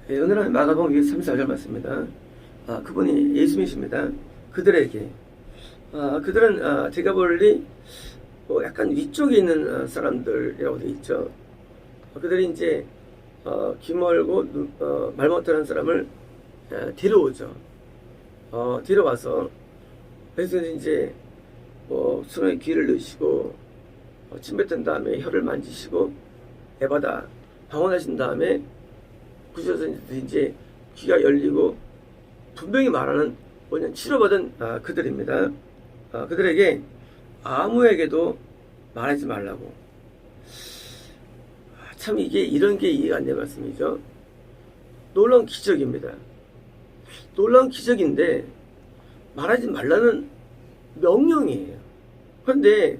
예, 오늘은 마가복음 34절 말씀입니다. 그분이 예수님이십니다. 그들에게 그들은 제가 볼리 약간 위쪽에 있는 사람들이라고 되어 있죠. 그들이 이제 귀멀고 말 못하는 사람을 데려오죠. 데려와서 그래서 이제 손에 귀를 넣으시고 침 뱉은 다음에 혀를 만지시고 에바다 방언하신 다음에 구셔서 이제 귀가 열리고 분명히 말하는 뭐냐 치료받은 그들입니다. 그들에게 아무에게도 말하지 말라고. 참 이게 이런 게 이해가 안 되는 말씀이죠. 놀라운 기적입니다. 놀라운 기적인데 말하지 말라는 명령이에요. 그런데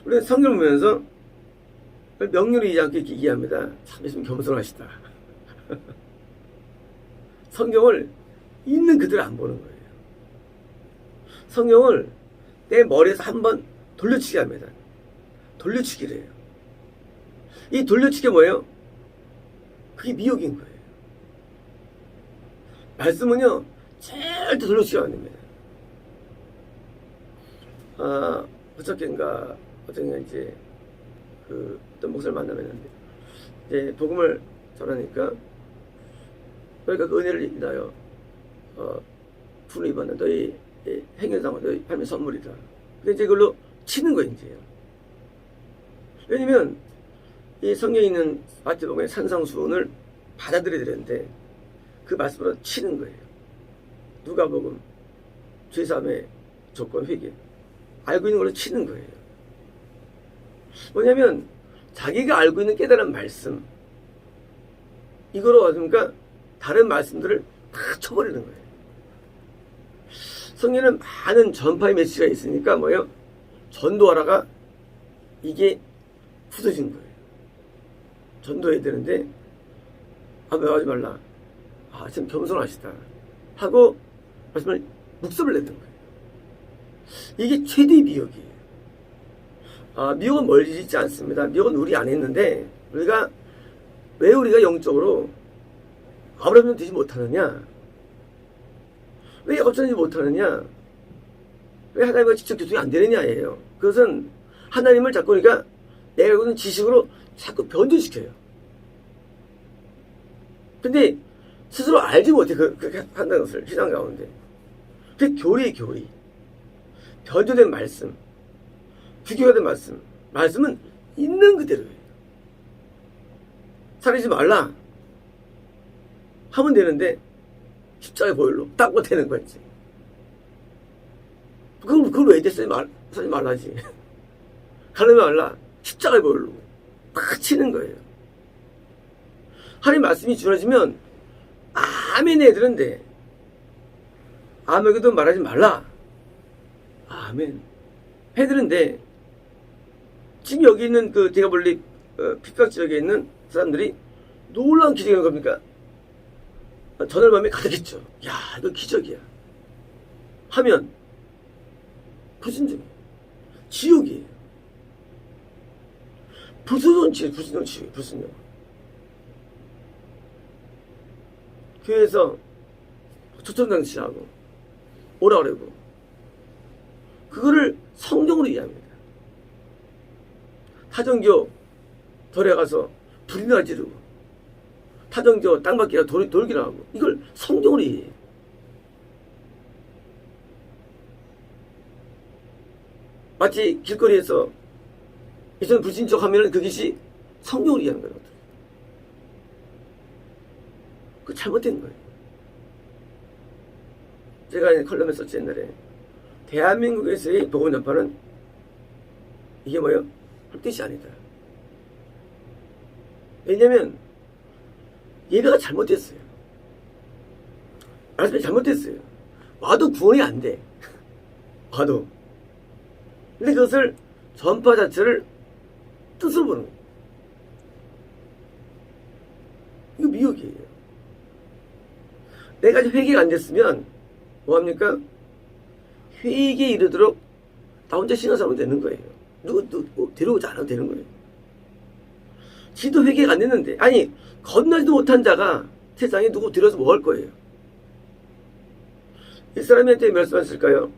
우리가 성경을 보면서 명령을 잊지 않게 이렇게 이해합니다. 참 예수님 겸손하시다. 성경을 있는 그대로 안 보는 거예요. 성경을 내 머리에서 한번 돌려치게 합니다. 돌려치기를 해요. 이 돌려치기가 뭐예요? 그게 미혹인 거예요. 말씀은요 절대 돌려치기가 안 됩니다. 어저께인가 이제 어떤 목사를 만나뵀는데 이제 복음을 전하니까 그러니까 그 은혜를 인하여 부를 입었는 너희 행여상은 너희 삶의 선물이다. 근데 이제 그걸로 치는 거예요 이제요. 왜냐면 이 성경에 있는 마태복음의 산상수훈을 받아들여야 되는데 그 말씀으로 치는 거예요. 누가복음 죄사함의 조건 회개 알고 있는 걸로 치는 거예요. 뭐냐면 자기가 알고 있는 깨달은 말씀 이거로 그러니까 다른 말씀들을 다 쳐버리는 거예요. 성경에는 많은 전파의 메시지가 있으니까 뭐예요? 전도하다가 이게 부서진 거예요. 전도해야 되는데 왜 하지 말라. 참 겸손하시다 하고 말씀을 묵섭을 냈던 거예요. 이게 최대의 미혹이에요. 미혹은 멀리 있지 않습니다. 미혹은 우리 안에 있는데 왜 우리가 영적으로 아브라함은 되지 못하느냐? 왜 야곱처럼 못하느냐? 왜 하나님과 직접 교통이 안 되느냐예요. 그것은 하나님을 자꾸 그러니까 내가 알고 있는 지식으로 자꾸 변조시켜요. 근데 스스로 알지 못해 그렇게 한다는 것을 신앙 가운데. 그게 교리의 교리. 변조된 말씀. 규격화 된 말씀. 말씀은 있는 그대로예요. 살리지 말라 하면 되는데 십자가의 보혈로 딱 못하는 거지. 그걸 왜 됐어요? 살지 말라지. 가르지 말라. 십자가의 보혈로 딱 치는 거예요. 하나님 말씀이 주어지면 아멘 해드는데 아무에게도 말하지 말라. 아멘 해드는데 지금 여기 있는 그 디가볼릭 핍박 지역에 있는 사람들이 놀라운 기적이 겁니까? 저녁밤에 가득했죠. 야, 이거 기적이야. 하면 불순종이에요. 지옥이에요. 불순종 지옥이에요. 불순종. 교회에서 초청장치하고 오라 그러고 그거를 성경으로 이해합니다. 타종교 절에 가서 불이나 지르고 타종교 땅받기라 돌기라 하고 이걸 성경으로 이해해요. 마치 길거리에서 예전 불신척 하면 그것이 성경으로 이해하는 거예요. 그거 잘못된 거예요. 제가 컬럼에 썼지 옛날에 대한민국에서의 복음 전파는 이게 뭐예요? 할 뜻이 아니다. 왜냐면 예배가 잘못됐어요. 말씀이 잘못됐어요. 와도 구원이 안 돼. 와도. 근데 그것을 전파 자체를 뜻을 보는 거예요. 이거 미혹이에요. 내가 회개가 안 됐으면 뭐합니까? 회개에 이르도록 나 혼자 신앙생활하면 되는 거예요. 누구 데려오지 않아도 되는 거예요. 지도 회개가 안 됐는데, 아니 건너지도 못한 자가 세상에 누구 들여서 뭐 할 거예요? 이 사람한테 말씀하실까요?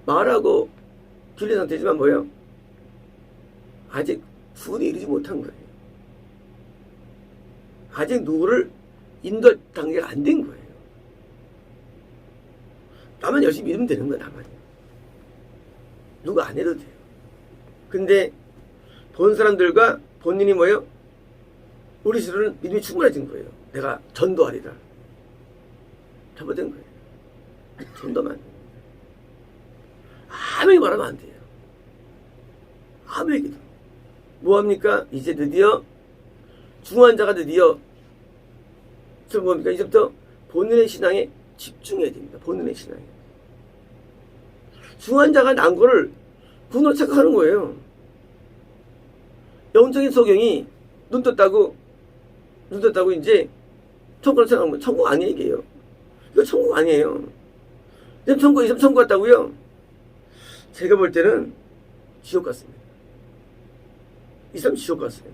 말하고 길린 상태지만 뭐예요? 아직 구원에 이르지 못한 거예요. 아직 누구를 인도할 단계가 안 된 거예요. 나만 열심히 믿으면 되는 거야, 나만. 누가 안 해도 돼요. 근데 본 사람들과 본인이 뭐예요? 우리 스스로는 믿음이 충분해진 거예요. 내가 전도하리라. 잘못된 거예요. 전도만. 아무리 말하면 안 돼요. 아무 얘기도. 뭐합니까? 이제 드디어 중환 자가 드디어 뭡니까? 이제부터 본인의 신앙에 집중해야 됩니다. 본인의 신앙에. 중환 자가 난 거를 군으로 착각하는 거예요. 영적인 소경이 눈 떴다고 이제 천국을 생각하면 천국 아니에요, 이게요. 이거 천국 아니에요. 지금 천국, 이 사람 천국 같다고요? 제가 볼 때는 지옥 같습니다. 이 사람 지옥 같아요.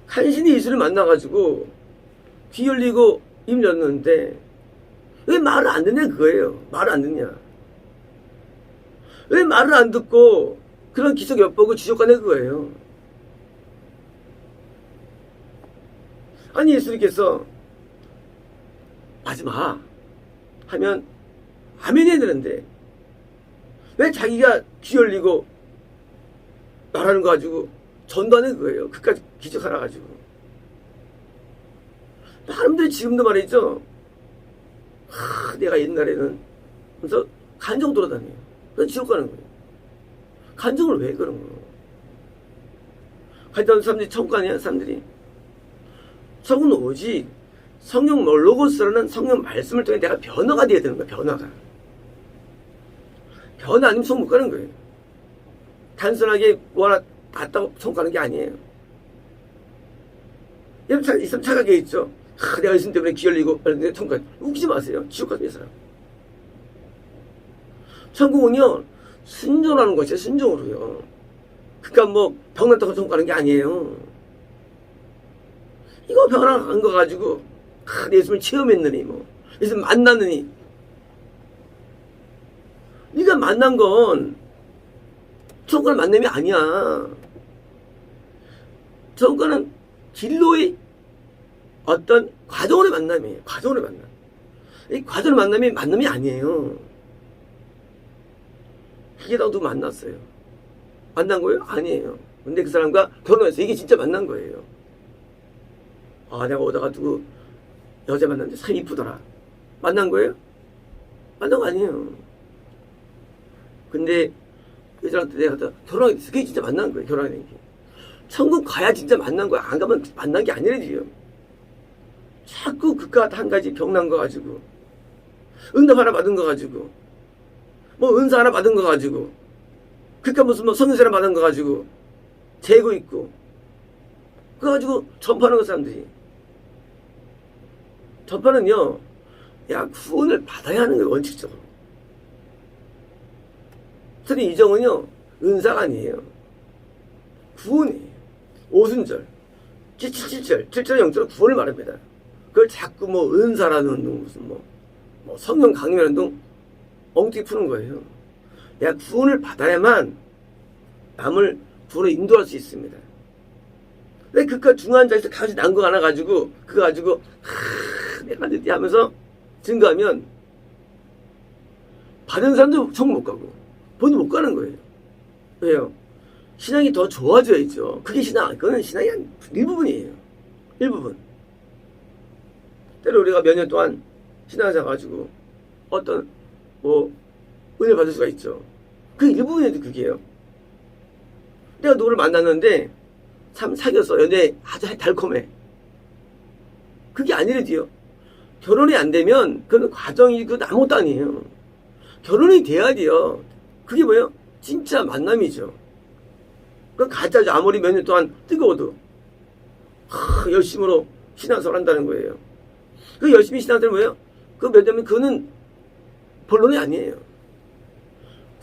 간신히 예수를 만나가지고 귀 열리고 입 열렸는데 왜 말을 안 듣냐 그거예요. 말을 안 듣냐. 왜 말을 안 듣고 그런 기적 엿보고 지옥 가냐 그거예요. 아니 예수님께서 하지마 하면 아멘 해야 되는데 왜 자기가 귀 열리고 말하는 거 가지고 전도하는 거예요. 그까지 기적 하나 가지고. 사람들이 지금도 말이죠. 내가 옛날에는 그래서 간정 돌아다녀요. 그래서 지옥 가는 거예요. 간정을 왜 그런 거예요? 가던 사람들이 천국 가냐 사람들이. 천국은 오직 성령 로고스라는 성령 말씀을 통해 내가 변화가 돼야 되는 거야. 변화가. 변화 아니면 천국 못 가는 거예요. 단순하게 뭐 하나 봤다고 천국 가는 게 아니에요. 여러분 이 사람 착하게 있죠. 내가 예수님 때문에 귀 열리고 천국 가. 웃기지 마세요. 지옥 가는 사람. 천국은요 순종하는 것이에요. 순종으로요. 그러니까 뭐 병났다고 천국 가는 게 아니에요. 이거 병난 거 가지고 예수님을 체험했느니 뭐 예수님 만났느니 네가 만난 건 천국을 만남이 아니야. 천국은 길로의 어떤 과정으로의 만남이에요. 과정으로의 만남. 이 과정의 만남이 만남이 아니에요. 희귀다고 누구 만났어요. 만난 거예요? 아니에요. 근데 그 사람과 결혼해서 이게 진짜 만난 거예요. 아, 내가 오다가 누구 여자 만났는데 참 이쁘더라. 만난 거예요? 만난 거 아니에요. 근데 여자한테 내가 결혼하게 됐어. 그게 진짜 만난 거예요. 결혼하게 된 게. 천국 가야 진짜 만난 거야. 안 가면 만난 게 아니래요. 자꾸 그깟 한 가지 병난 거 가지고 응답 하나 받은 거 가지고 뭐 은사 하나 받은 거 가지고 그깟 무슨 뭐 성인세 하나 받은 거 가지고 재고 있고 그거 가지고 전파하는 거 사람들이. 전파는요, 야 구원을 받아야 하는 거예요. 원칙적으로. 그런데 이정은요 은사가 아니에요. 구원이에요. 오순절 7절 0절은 구원을 말합니다. 그걸 자꾸 뭐 은사라는 무슨 뭐 성령 강림이라는 둥 엉뚱이 푸는 거예요. 내가 구원을 받아야만 남을 구원에 인도할 수 있습니다. 근데 그깟 중한 자에서 가지 난 거 하나 가지고 그거 가지고 내가 어디 하면서 증거하면 받은 사람도 천국 못 가고 본인 못 가는 거예요. 왜요? 신앙이 더 좋아져야죠. 그게 신앙, 그거는 신앙이 한 일부분이에요. 일부분. 때로 우리가 몇 년 동안 신앙을 가지고 어떤 뭐 은혜 받을 수가 있죠. 그 일부분에도 그게요. 내가 누구를 만났는데 참 사귀었어. 연애 아주 달콤해. 그게 아니래도요. 결혼이 안 되면 그건 과정이 그 아무것도 아니에요. 결혼이 돼야 돼요. 그게 뭐예요? 진짜 만남이죠. 그건 가짜죠. 아무리 몇 년 동안 뜨거워도 열심으로 신앙생활 한다는 거예요. 그 열심히 신앙생활 뭐예요? 그 몇 년이면 그거는 본론이 아니에요.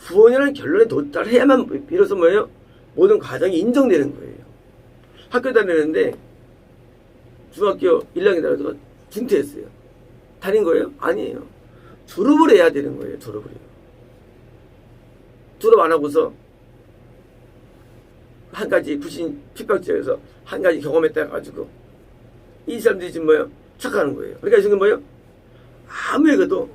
구원이라는 결론에 도달해야만 비로소 뭐예요? 모든 과정이 인정되는 거예요. 학교 다니는데 중학교 1학년 다녀서 중퇴했어요. 다닌 거예요? 아니에요. 졸업을 해야 되는 거예요. 졸업을 해요. 졸업 안 하고서 한 가지 불신 핍박지에서 한 가지 경험했다 가지고 이 사람들이 지금 뭐예요? 착각하는 거예요. 그러니까 지금 뭐예요? 아무 얘기도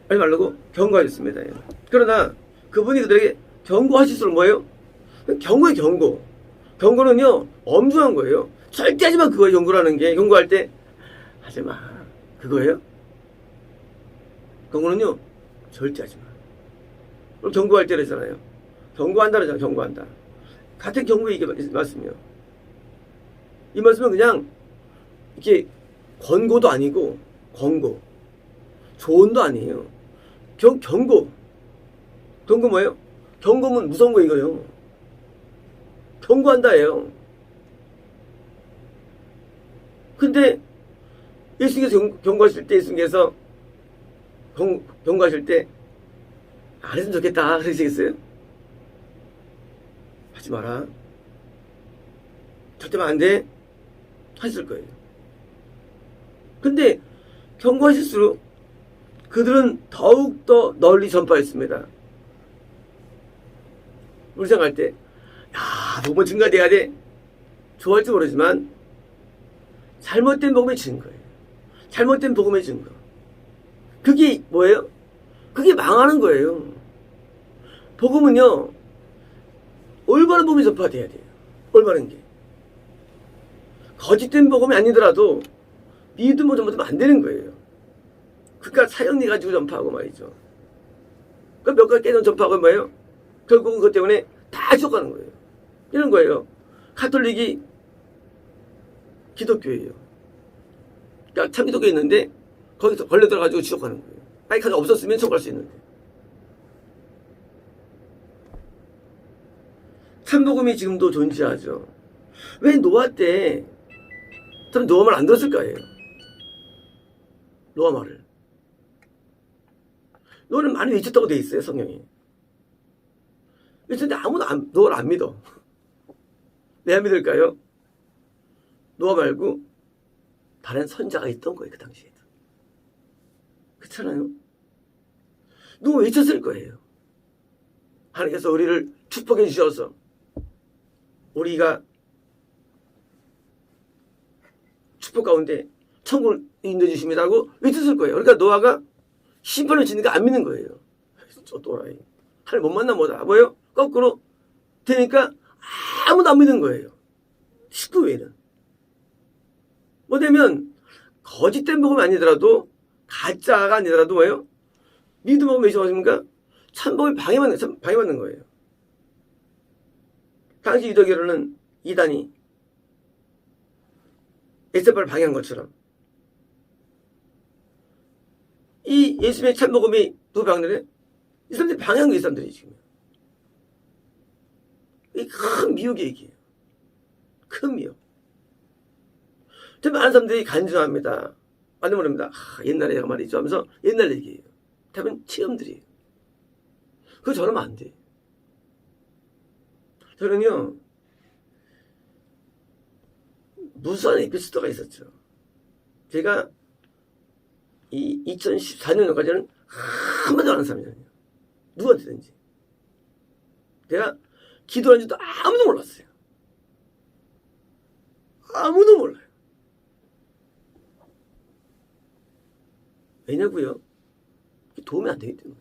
하지 말라고 경고하셨습니다. 그러나 그분이 그들에게 경고하실수록 뭐예요? 경고예요, 경고. 경고는요, 엄중한 거예요. 절대 하지 마, 그거예요, 경고라는 게. 경고할 때, 하지 마. 그거예요? 경고는요, 절대 하지 마. 그럼 경고할 때 그러잖아요. 경고한다 그러잖아요, 경고한다. 같은 경고의 이게 말씀이요. 이 말씀은 그냥, 이렇게, 권고도 아니고, 권고. 조언도 아니에요. 경고. 경고 뭐예요? 경고는 무서운 거 이거예요. 경고한다예요. 근데 예수님께서 경고하실 때 예수님께서 경고하실 때 안 했으면 좋겠다 그러시겠어요? 하지 마라. 절대 안 돼. 하셨을 거예요. 근데 경고하실수록 그들은 더욱더 널리 전파했습니다. 우리 생각할 때 복음은 증가돼야 돼. 좋아할지 모르지만 잘못된 복음의 증거예요. 잘못된 복음의 증거. 그게 뭐예요? 그게 망하는 거예요. 복음은요, 올바른 복음이 전파돼야 돼요. 올바른 게. 거짓된 복음이 아니더라도 믿음을 전파하면 안 되는 거예요. 그러니까 사형리 가지고 전파하고 말이죠. 그 몇 가지 깨져 전파하고 뭐예요? 결국은 그것 때문에 다 죽어가는 거예요. 이런 거예요. 가톨릭이 기독교예요. 그러니까 참 기독교에 있는데 거기서 걸려들어가지고 지옥 가는 거예요. 마이크가 없었으면 지옥 갈 수 있는데. 참복음이 지금도 존재하죠. 왜 노아 때 저는 노아 말 안 들었을까요? 노아 말을. 노아는 많이 외쳤다고 돼 있어요, 성경이. 외쳤는데 아무도 노아를 안 믿어. 왜 안 믿을까요? 노아 말고 다른 선자가 있던 거예요, 그 당시에도. 그렇잖아요? 누가 외쳤을 거예요. 하나님께서 우리를 축복해 주셔서 우리가 축복 가운데 천국을 인도해 주십니다고 외쳤을 거예요. 그러니까 노아가 심판을 지니까 안 믿는 거예요. 저 또라이. 하나님 못 만나 뭐다. 뭐예요? 거꾸로 되니까 아무도 안 믿는 거예요. 식구 외에는. 뭐냐면 거짓된 복음이 아니더라도 가짜가 아니더라도 뭐예요? 믿음 복음이 있어가지고 참복음이 방해받는 거예요. 당시 유대교로는 이단이 에스파를 방해한 것처럼 이 예수님의 참복음이 누구 방해를 이 사람들이 방해한 거 이 사람들이 지금. 이 큰 미혹의 얘기예요. 큰 미혹. 좀 많은 사람들이 간증합니다. 많이 모릅니다. 옛날에 내가 말이죠 하면서 옛날 얘기예요. 대부분 체험들이에요. 그거 저러면 안 돼. 저는요, 무수한 에피소드가 있었죠. 제가 이 2014년까지는 한 번도 안 한 사람이잖아요. 누구한테든지. 내가 기도한 줄도 아무도 몰랐어요. 아무도 몰라요. 왜냐고요? 도움이 안 되기 때문에.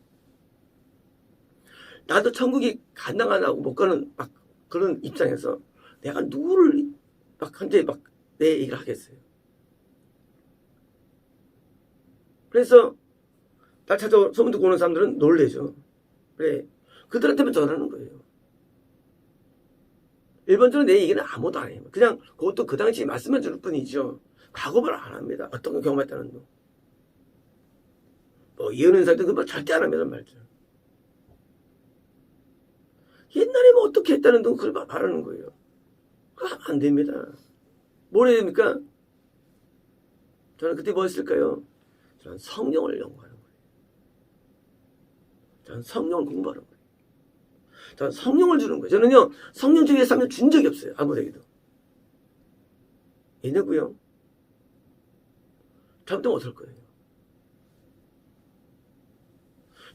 나도 천국이 간당 안 하고 못 가는 막 그런 입장에서 내가 누구를 막 한테 막 내 얘기를 하겠어요. 그래서 날 찾아 소문 듣고 오는 사람들은 놀래죠. 그래. 그들한테만 전하는 거예요. 일반적으로 내 얘기는 아무도 안 해요. 그냥 그것도 그 당시 말씀해 줄 뿐이죠. 과거를 안 합니다. 어떤 걸 경험했다는 거. 뭐 예언 사도 그거 절대 안 합니다. 말이죠. 옛날에 뭐 어떻게 했다는 둥 그걸 말하는 거예요. 그거 하면 안 됩니다. 뭘 해야 됩니까? 저는 그때 뭐 했을까요? 저는 성령을 연구하는 거예요. 저는 성령을 공부하는 거예요. 저는 성령을 주는 거예요. 저는요, 성령 주위에 3년 준 적이 없어요. 아무데게도. 얘네고요. 잘못하면 어떨 거예요?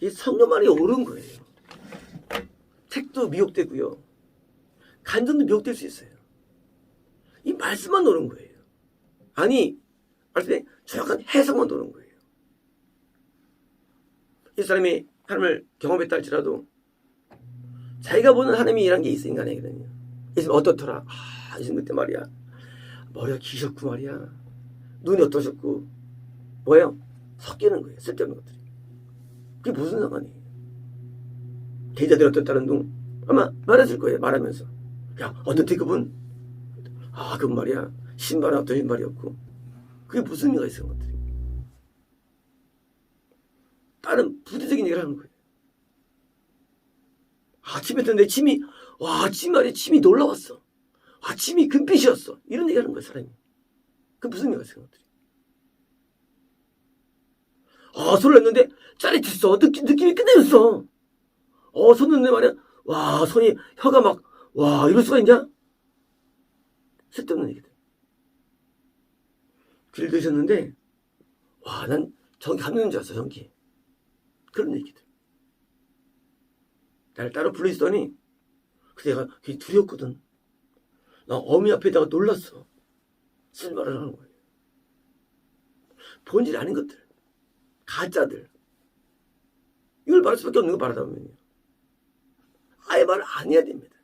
이 성령 말이 옳은 거예요. 책도 미혹되고요. 간전도 미혹될 수 있어요. 이 말씀만 옳은 거예요. 아니, 말씀에 정확한 해석만 옳은 거예요. 이 사람이 하나님을 경험했다 할지라도 자기가 보는 하나님이란 게 있어, 인간에게는요. 예수님 어떻더라? 예수님 그때 말이야. 머리가 기셨고 말이야. 눈이 어떠셨고. 뭐예요? 섞이는 거예요. 쓸데없는 것들이. 그게 무슨 상관이에요? 계자들이 어떻다는 둥 아마 말했을 거예요. 말하면서. 야, 어떻게 그분? 그분 말이야. 신발은 어떤 신발이었고. 그게 무슨 의미가 있어요, 것들이. 다른 부대적인 얘기를 하는 거예요. 침에 떴는데 침이 침이 놀라웠어. 침이 금빛이었어. 이런 얘기 하는 거예요, 사람이. 그 무슨 의미가 있어요, 것들이. 손을 냈는데 짜릿했어. 느낌이 끝내줬어. 손 냈는데 말이야. 손이, 혀가 막, 이럴 수가 있냐? 쓸데없는 얘기들. 길 드셨는데, 난 전기 감는 줄 알았어, 전기. 그런 얘기들. 나를 따로 불러주더니, 내가 그게 두려웠거든. 나 어미 앞에다가 놀랐어. 쓸말을 하는 거예요. 본질이 아닌 것들. 가짜들. 이걸 말할 수밖에 없는 거 말하다 보면요. 아예 말을 안 해야 됩니다.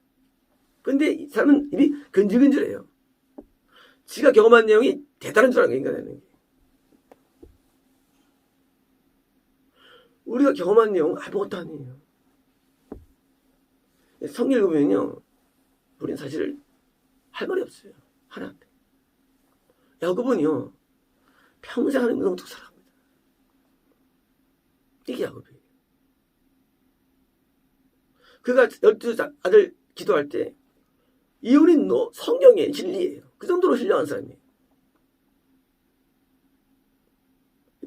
근데 이 사람은 입이 근질근질해요. 지가 경험한 내용이 대단한 줄 아는 게 인간이라는 게. 우리가 경험한 내용은 아무것도 아니에요. 성경 읽으면요. 우리는 사실 할 말이 없어요. 하나 앞에. 야곱은요. 평생 하나님을 너무 살아갑니다. 이게 야곱이에요. 그가 12아들 기도할 때 이혼이 성경의 진리예요. 그 정도로 신령한 사람이에요.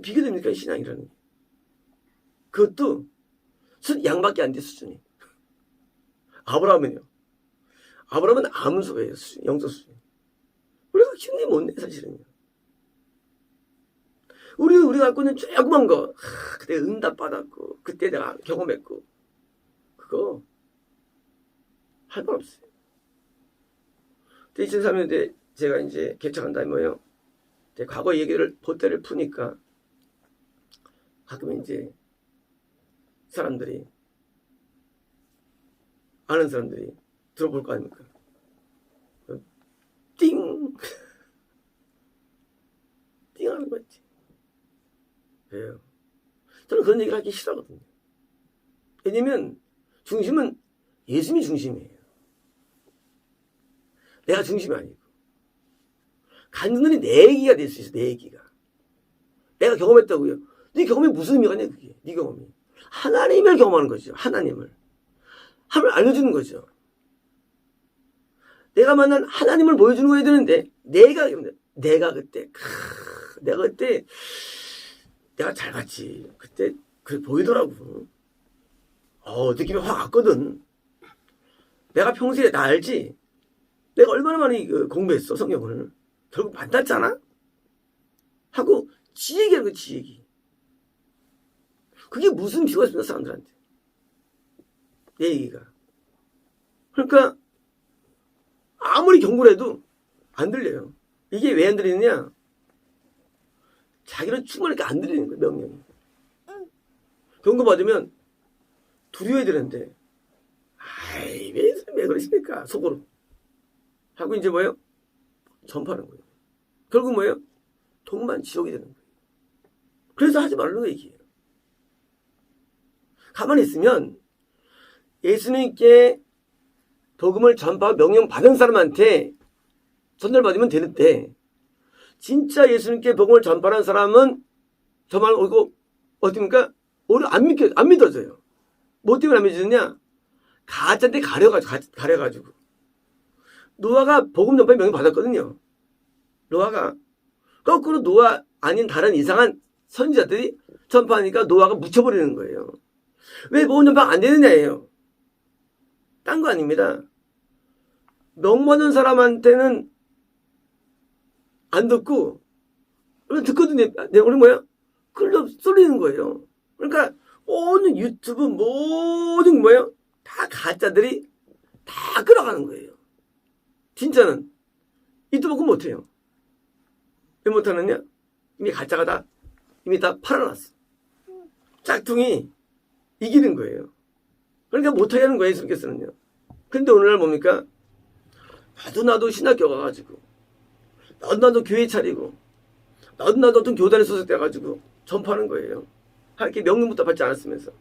비교됩니까? 이 신앙이라는 게. 그것도 양밖에 안 돼 수준이. 아브라함은요. 아브라함은 암소예요. 영적 수준. 우리가 기운이 못 내 사실은요. 우리가 갖고 있는 조그만 거. 그때 응답 받았고 그때 내가 경험했고 그거 할 말 없어요. 2003년에 제가 이제 개척한 다음에 뭐예요? 과거 얘기를 보태를 푸니까 가끔 이제 사람들이 아는 사람들이 들어볼 거 아닙니까? 띵! 띵 하는 거 있지. 왜요? 저는 그런 얘기를 하기 싫어하거든요. 왜냐면 중심은 예수님이 중심이에요. 내가 중심이 아니고. 간절히 내 얘기가 될 수 있어, 내 얘기가. 내가 경험했다고요. 네 경험이 무슨 의미가 있냐, 그게. 네 경험이. 하나님을 경험하는 거죠. 하나님을 알려주는 거죠. 내가 만난 하나님을 보여주는 거야 되는데, 내가 그때, 내가 잘 갔지. 그때, 보이더라고. 느낌이 확 왔거든. 내가 평소에 나 알지? 내가 얼마나 많이 공부했어, 성경을. 결국 만났잖아? 하고, 지 얘기하는 거야, 지 얘기. 그게 무슨 비유가 있습니까, 사람들한테. 내 얘기가. 그러니까, 아무리 경고를 해도 안 들려요. 이게 왜 안 들리느냐? 자기는 충분하게 안 들리는 거예요, 명령이. 경고 받으면 두려워야 되는데, 왜 그러십니까? 속으로. 하고 이제 뭐예요? 전파하는 거예요. 결국 뭐예요? 통만 지옥이 되는 거예요. 그래서 하지 말라는 얘기예요. 가만히 있으면 예수님께 복음을 전파하고 명령 받은 사람한테 전달받으면 되는데, 진짜 예수님께 복음을 전파하는 사람은 저말 오고 어떻습니까? 오히려 안 믿어져요. 뭐 때문에 안 믿어지느냐? 가짜인데 가려가지고. 노아가 복음 전파에 명령 받았거든요. 노아가. 거꾸로 노아 아닌 다른 이상한 선지자들이 전파하니까 노아가 묻혀버리는 거예요. 왜 복음 전파 안 되느냐예요. 딴 거 아닙니다. 명받은 사람한테는 안 듣고, 듣거든요. 내용이 뭐야? 글로 쏠리는 거예요. 그러니까, 오늘 유튜브 모든 뭐예요? 다 가짜들이 다 끌어가는 거예요. 진짜는. 유튜브 그거 못해요. 왜 못하느냐? 이미 가짜가 다, 이미 다 팔아놨어. 짝퉁이 이기는 거예요. 그러니까 못하게 하는 거예요, 예수님께서는요. 근데 오늘날 뭡니까? 나도 신학교 가가지고, 나도 교회 차리고, 나도 어떤 교단에 소속돼가지고 전파하는 거예요. 하나님께 명령부터 받지 않았으면서.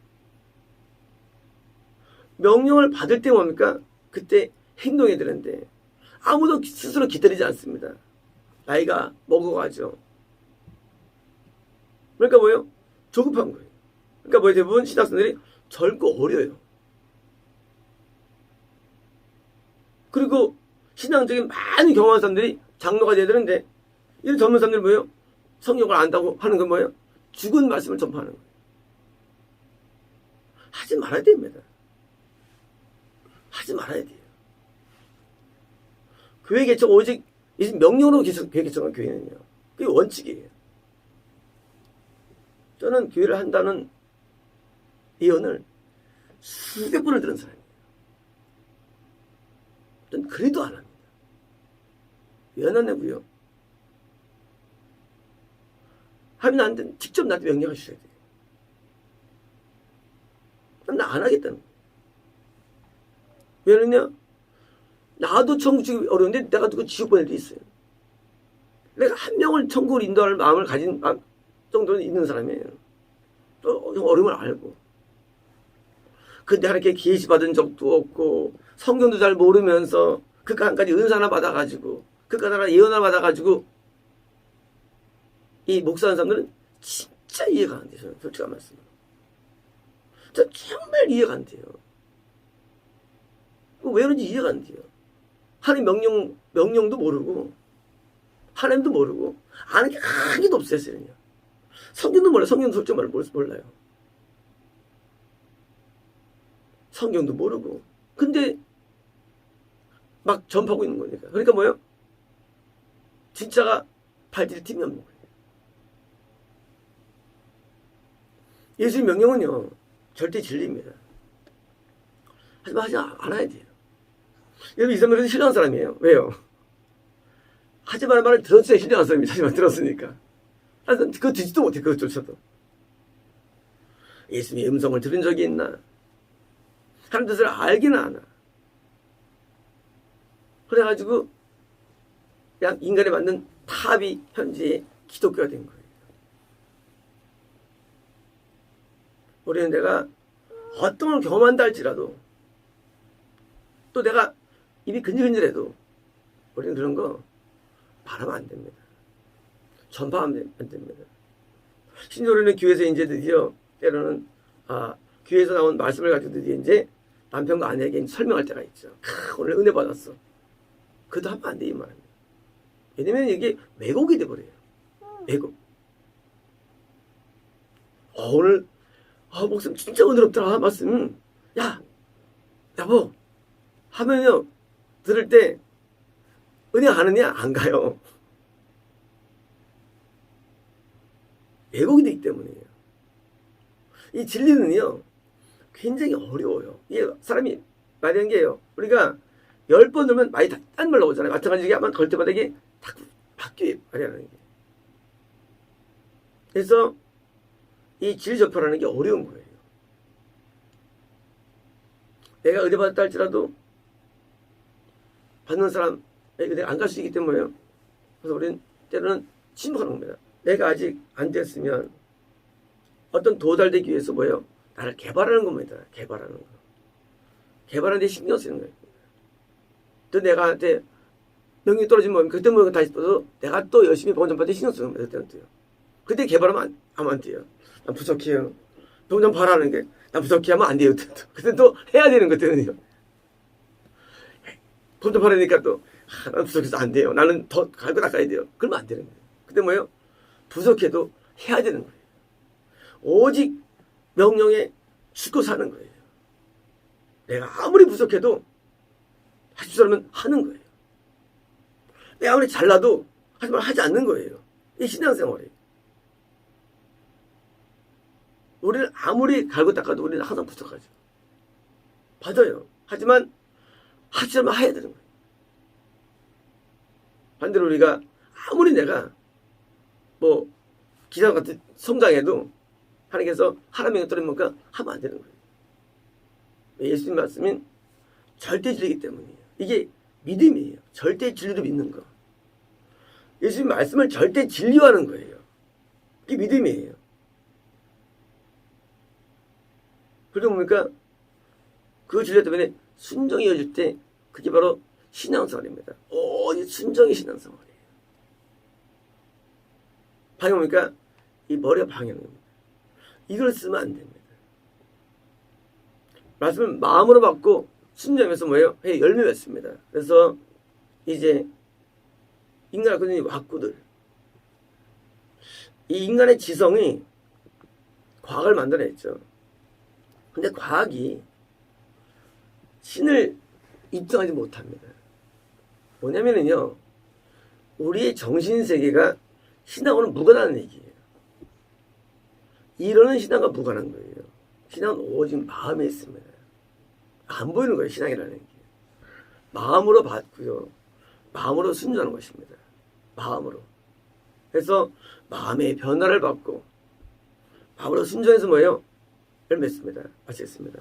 명령을 받을 때 뭡니까? 그때 행동해야 되는데, 아무도 스스로 기다리지 않습니다. 나이가 먹어가죠. 그러니까 뭐예요? 조급한 거예요. 그러니까 뭐예요? 대부분 신학생들이 젊고 어려요. 그리고 신앙적인 많은 경험한 사람들이 장로가 돼야 되는데, 이런 젊은 사람들이 뭐예요? 성경을 안다고 하는 건 뭐예요? 죽은 말씀을 전파하는 거예요. 하지 말아야 됩니다. 하지 말아야 돼요. 교회 개척 오직 명령으로 교회 개척한 교회는요. 그게 원칙이에요. 저는 교회를 한다는 예언을 수백 번을 들은 사람이에요. 저는 그래도 안 합니다. 왜 안 하냐고요? 하면 안 돼. 직접 나한테 명령하셔야 돼요. 나 안 하겠다는 거예요. 왜냐면 나도 천국 지기 어려운데 내가 누구 지옥 보낼 일이 있어요. 내가 한 명을 천국으로 인도할 마음을 가진 정도는 있는 사람이에요. 또 어려움을 알고. 근데 하나님께 계시 받은 적도 없고 성경도 잘 모르면서 그까 한 가지 은사 하나 받아가지고 그까 하나 예언 하나 받아가지고 이 목사하는 사람들은 진짜 이해가 안 돼요. 솔직한 말씀. 저 정말 이해가 안 돼요. 왜 그런지 이해가 안 돼요. 하나님 명령도 모르고 하나님도 모르고 아는 게 하나도 없어요. 성경도 몰라요. 성경도 솔직히 말로 몰라요. 성경도 모르고 근데 막 전파하고 있는 거니까. 그러니까 뭐예요? 진짜가 발질 틈이 없는 거예요. 예수의 명령은요 절대 진리입니다. 하지만 하지 않아야 돼요. 여러분 이 사람은 신뢰한 사람이에요. 왜요? 하지 말란 말을 들었어야 신뢰한 사람이 하지만 들었으니까. 그거 듣지도 못해. 그것조차도. 예수님의 음성을 들은 적이 있나? 하나님 뜻을 알기는 하나? 그래가지고 그냥 인간에 맞는 탑이 현재 기독교가 된 거예요. 우리는 내가 어떤 걸 경험한다 할지라도 또 내가 입이 근질근질해도 우리는 그런 거 바라면 안 됩니다. 전파하면 안 됩니다. 신조리는 교회에서 이제 드디어 때로는 교회에서 나온 말씀을 가지고 드디어 이제 남편과 아내에게 설명할 때가 있죠. 오늘 은혜 받았어. 그것도 하면 안 돼 이 말입니다. 왜냐면 이게 왜곡이 돼버려요. 왜곡. 오늘 목사님 진짜 은혜롭더라 말씀. 야 여보 하면요 들을 때 은혜 가느냐? 안 가요. 왜곡이 되기 때문이에요. 이 진리는요 굉장히 어려워요. 이게 사람이 말이 하는 게요. 우리가 10번 들으면 많이 딴 말 나오잖아요. 마찬가지게 한번 걸 때마다 이게 딱 바뀌어요. 말이 하는 게. 그래서 이 진리 접하라는 게 어려운 거예요. 내가 의뢰 받았다 할지라도 받는 사람에게 내가 안 갈 수 있기 때문에요. 그래서 우리는 때로는 침묵하는 겁니다. 내가 아직 안 됐으면 어떤 도달되기 위해서 뭐예요? 나를 개발하는 겁니다. 개발하는 거. 개발하는 데 신경 쓰는 거예요. 또 내가 한테 명령이 떨어지면 그때 뭐 다시 떠서 내가 또 열심히 병원전파한테 신경 쓰는 겁니다. 그때는 돼요. 그때 개발하면 안 돼요. 난 부족해요. 병원전 파라는 게 난 부족해 하면 안 돼요. 그때 또 해야 되는 것들은요. 병원전 파라니까 또 난 부족해서 안 돼요. 나는 더 갈고 닦아야 돼요. 그러면 안 되는 거예요. 근데 뭐예요? 부족해도 해야 되는 거예요. 오직 명령에 죽고 사는 거예요. 내가 아무리 부족해도 할 줄 알면 하는 거예요. 내가 아무리 잘나도 하지만 하지 않는 거예요. 이 신앙생활이. 우리는 아무리 갈고 닦아도 우리는 항상 부족하죠. 맞아요. 하지만 하지만 해야 되는 거예요. 반대로 우리가 아무리 내가 뭐 기사 같은 성장해도 하나님께서 하나님의 떨어지니까 하면 안 되는 거예요. 예수님 말씀은 절대 진리이기 때문이에요. 이게 믿음이에요. 절대 진리로 믿는 거. 예수님 말씀을 절대 진리화하는 거예요. 이게 믿음이에요. 그러다 보니까 그 진리 때문에 순종이 이어질 때 그게 바로 신앙생활입니다. 이 순종이 신앙생활이에요. 방향 보니까 이 머리가 방향입니다. 이걸 쓰면 안 됩니다. 말씀을 마음으로 받고 순종해서 뭐예요? 열매 맺습니다. 그래서 이제 인간을 거둔 왁구들, 이 인간의 지성이 과학을 만들어냈죠. 근데 과학이 신을 입증하지 못합니다. 뭐냐면요, 우리의 정신세계가 신앙과는 무관한 얘기예요. 이론은 신앙과 무관한 거예요. 신앙은 오직 마음에 있습니다. 안 보이는 거예요, 신앙이라는 게. 마음으로 받고요. 마음으로 순종하는 것입니다. 마음으로. 그래서 마음의 변화를 받고 마음으로 순종해서 뭐예요? 열매 맺습니다. 마치겠습니다.